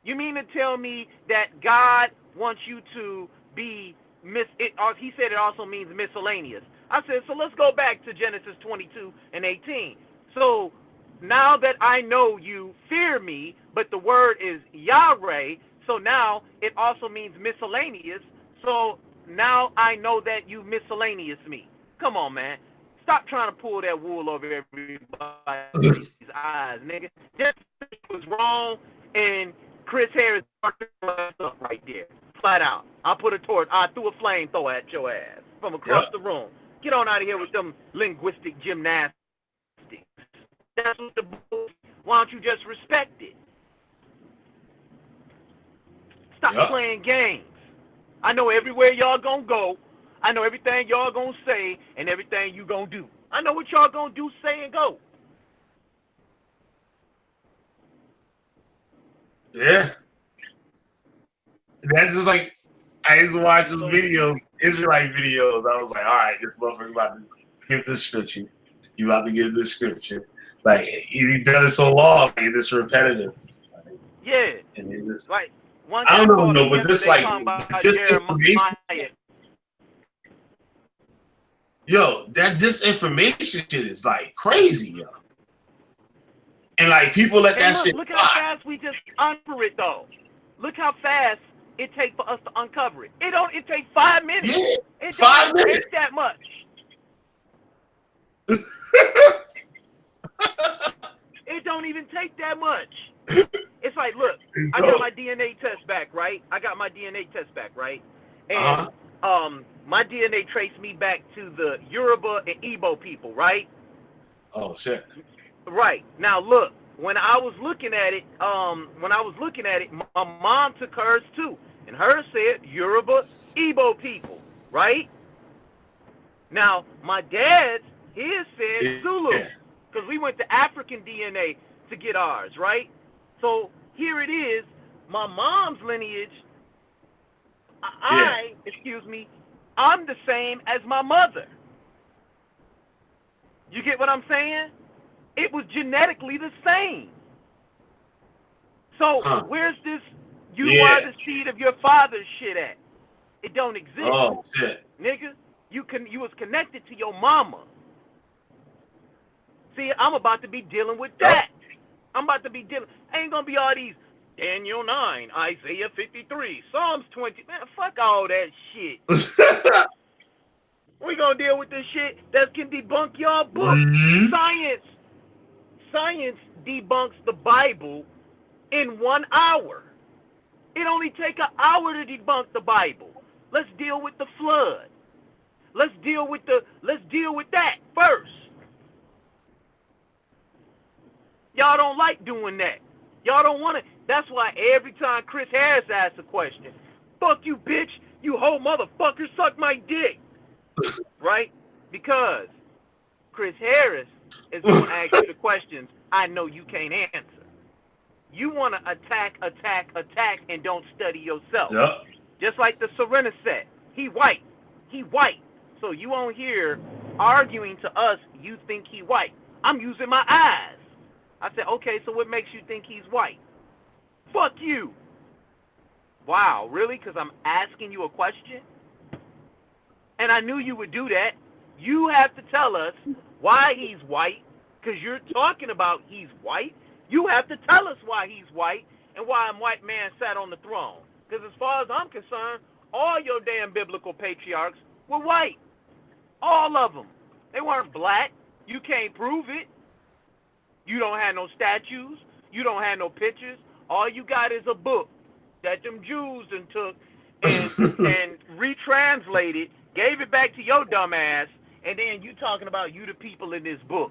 You mean to tell me that God wants you to be he said it also means miscellaneous. I said, so let's go back to Genesis 22 and 18. So now that I know you fear me, but the word is Yarah, so now it also means miscellaneous. So now I know that you miscellaneous me. Come on, man. Stop trying to pull that wool over everybody's eyes, nigga. Just was wrong, and Chris Harris up right there, flat out. I threw a flamethrower at your ass from across the room. Get on out of here with them linguistic gymnastics. That's what the bull. Why don't you just respect it? Stop playing games. I know everywhere y'all gonna go. I know everything y'all gonna say and everything you gonna do. I know what y'all gonna do, say, and go. Yeah. That's just like, I used to watch those videos, Israelite videos. I was like, all right, this motherfucker about to give this scripture. You about to give this scripture. Like, he done it so long, like, it's repetitive. Yeah. And it just, like, one I don't know, but this, like, this Jeremiah. Yo, that disinformation shit is, like, crazy, yo. And, like, people let that shit Look how fast we just uncover it, though. Look how fast it takes for us to uncover it. It takes 5 minutes. Yeah, it 5 minutes. Take that much. It don't even take that much. It's like, look, I got my DNA test back, right? And my DNA traced me back to the Yoruba and Igbo people, right? Oh shit. Right. Now look, when I was looking at it, my mom took hers too. And hers said Yoruba, Igbo people, right? Now, my dad's, his said Zulu. Because we went to African DNA to get ours, right? So here it is, my mom's lineage, I'm the same as my mother. You get what I'm saying? It was genetically the same. So where's this you are the seed of your father's shit at? It don't exist. Oh shit. Nigga, you was connected to your mama. See, I'm about to be dealing with that. I'm about to be dealing. Ain't gonna be all these Daniel 9, Isaiah 53, Psalms 20. Man, fuck all that shit. We gonna deal with this shit that can debunk y'all book. Science debunks the Bible in 1 hour. It only take an hour to debunk the Bible. Let's deal with the flood. Let's deal with that first. Y'all don't like doing that. Y'all don't want to. That's why every time Chris Harris asks a question, fuck you, bitch, you whole motherfucker, suck my dick. Right? Because Chris Harris is going to ask you the questions I know you can't answer. You want to attack, and don't study yourself. Yep. Just like the Serena said, he white. So you on here arguing to us, you think he white. I'm using my eyes. I said, okay, so what makes you think he's white? Fuck you. Wow, really? Because I'm asking you a question? And I knew you would do that. You have to tell us why he's white, because you're talking about he's white. You have to tell us why he's white and why a white man sat on the throne. Because as far as I'm concerned, all your damn biblical patriarchs were white. All of them. They weren't black. You can't prove it. You don't have no statues. You don't have no pictures. All you got is a book that them Jews done took and retranslated, gave it back to your dumb ass, and then you talking about you the people in this book.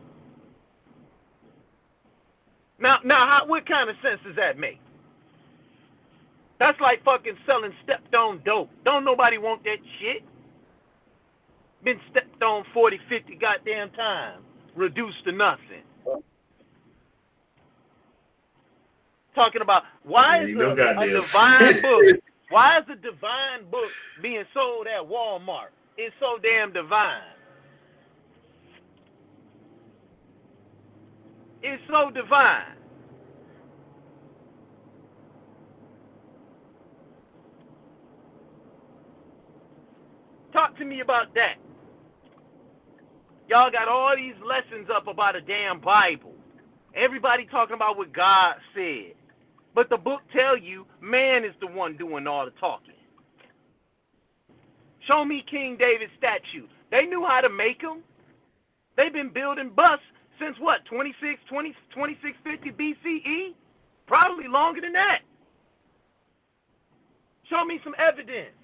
Now, what kind of sense does that make? That's like fucking selling stepped on dope. Don't nobody want that shit. Been stepped on 40, 50 goddamn times, reduced to nothing. Talking about why is a divine book? Why is a divine book being sold at Walmart? It's so damn divine. It's so divine. Talk to me about that. Y'all got all these lessons up about a damn Bible. Everybody talking about what God said. But the book tell you man is the one doing all the talking. Show me King David's statue. They knew how to make them. They've been building busts since what, 2650 BCE? Probably longer than that. Show me some evidence.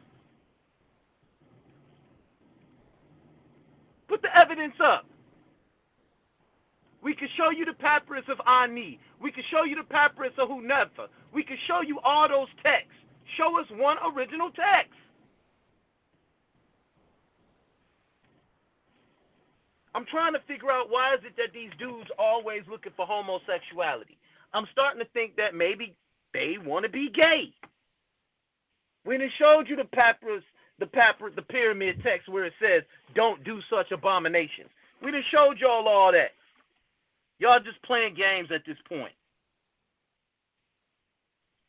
Put the evidence up. We can show you the papyrus of Ani. We can show you the papyrus of Hunefa. We can show you all those texts. Show us one original text. I'm trying to figure out why is it that these dudes always looking for homosexuality. I'm starting to think that maybe they want to be gay. When it showed you the papyrus, the pyramid text where it says, don't do such abominations. We done showed y'all all that. Y'all just playing games at this point.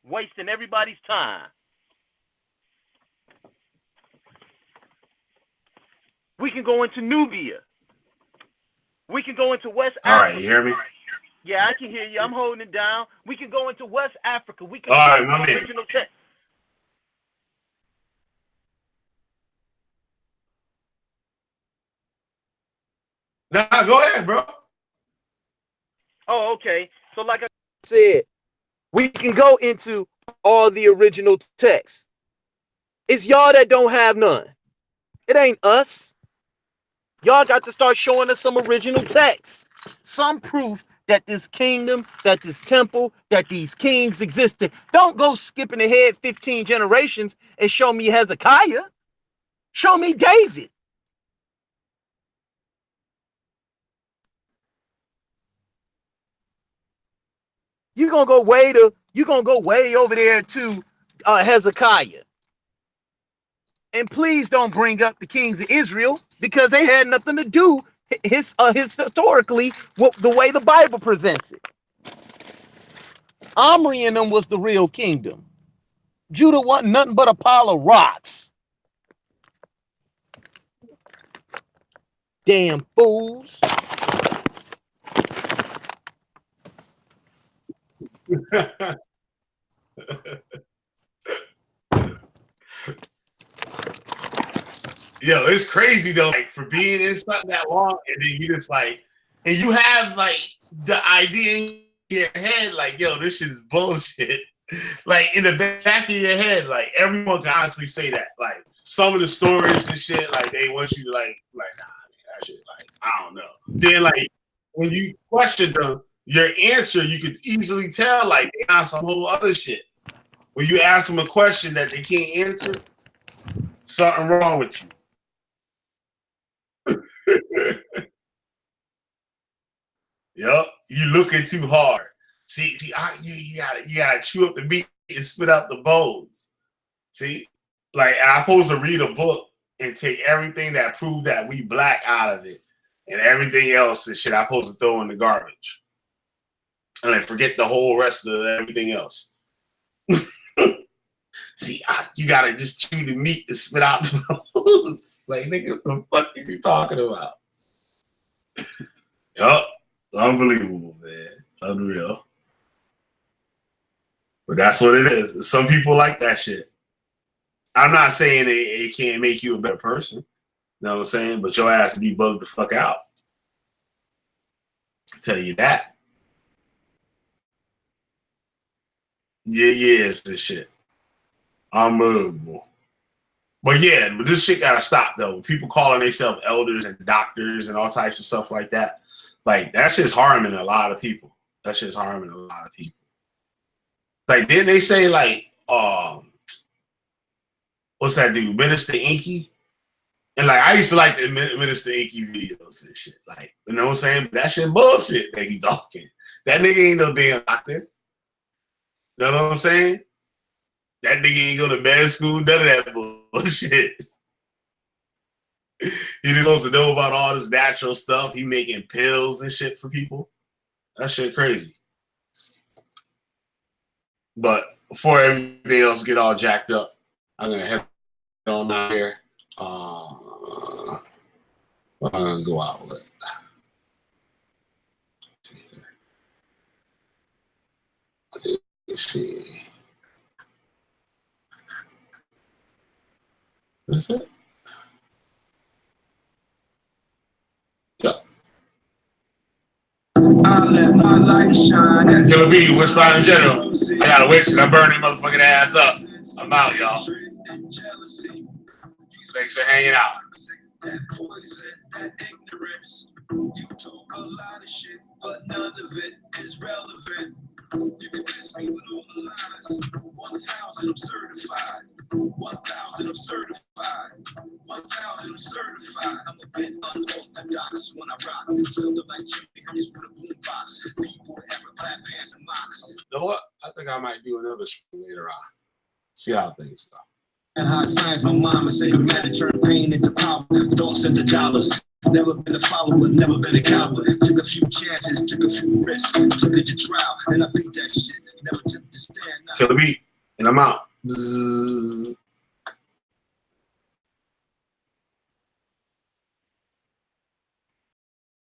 Wasting everybody's time. We can go into Nubia. We can go into West Africa. All right, you hear me? Yeah, I can hear you. I'm holding it down. We can go into West Africa. We can all right, go into original text. Nah, go ahead, bro. Oh, okay. So like I said, we can go into all the original texts. It's y'all that don't have none. It ain't us. Y'all got to start showing us some original texts. Some proof that this kingdom, that this temple, that these kings existed. Don't go skipping ahead 15 generations and show me Hezekiah. Show me David. You're gonna go way over there to Hezekiah. And please don't bring up the kings of Israel because they had nothing to do historically with the way the Bible presents it. Omri and them was the real kingdom. Judah wasn't nothing but a pile of rocks. Damn fools. Yo, it's crazy though, like for being in something that long, and then you just like, and you have like the idea in your head, like, yo, this shit is bullshit. Like in the back of your head, like everyone can honestly say that. Like some of the stories and shit, like they want you to like, nah, that shit, like I don't know. Then like when you question them, your answer, you could easily tell like they got some whole other shit. When you ask them a question that they can't answer, something wrong with you. Yup, you looking too hard. See, you gotta chew up the meat and spit out the bones. See, like I'm supposed to read a book and take everything that proved that we black out of it, and everything else and shit I'm supposed to throw in the garbage, and then forget the whole rest of everything else. See, you gotta just chew the meat and spit out the bones. Like, nigga, what the fuck are you talking about? Yup. Unbelievable, man. Unreal. But that's what it is. Some people like that shit. I'm not saying it can't make you a better person. You know what I'm saying? But your ass to be bugged the fuck out. I tell you that. Yeah, it's this shit. Unbelievable. But yeah, but this shit gotta stop though. People calling themselves elders and doctors and all types of stuff like that. Like that shit's harming a lot of people. That shit's harming a lot of people. Like didn't they say like what's that dude? Minister Inky? And like I used to like the Minister Inky videos and shit. Like, you know what I'm saying? That shit bullshit that he talking. That nigga ain't no damn doctor. You know what I'm saying? That nigga ain't go to med school, none of that bullshit. He just supposed to know about all this natural stuff. He making pills and shit for people. That shit crazy. But before everything else get all jacked up, I'm gonna head on out here. I'm gonna go out with. Let's see. Is it? Yeah. I let my light shine. Killah Bee, what's fine in general? I gotta wait till I burn that motherfucking ass up. I'm out, y'all. Thanks for hanging out. That poison, that ignorance. You talk a lot of shit, but none of it is relevant. You can diss me with all the lies. 1,000 I'm certified. 1,000 I'm certified. 1,000 I'm certified. I'm a bit unorthodox when I rock. Something like Jimmy Harris with a boombox. People ever black pants and mocks. You know what? I think I might do another show later on. See how things go. And high science, my mama said the matter turned pain into power. Don't send the dollars. Never been a follower, never been a coward. Took a few chances, took a few risks, took it to trial, and I beat that shit. Never took the stand. Killah Bee, and I'm out. Bzzz.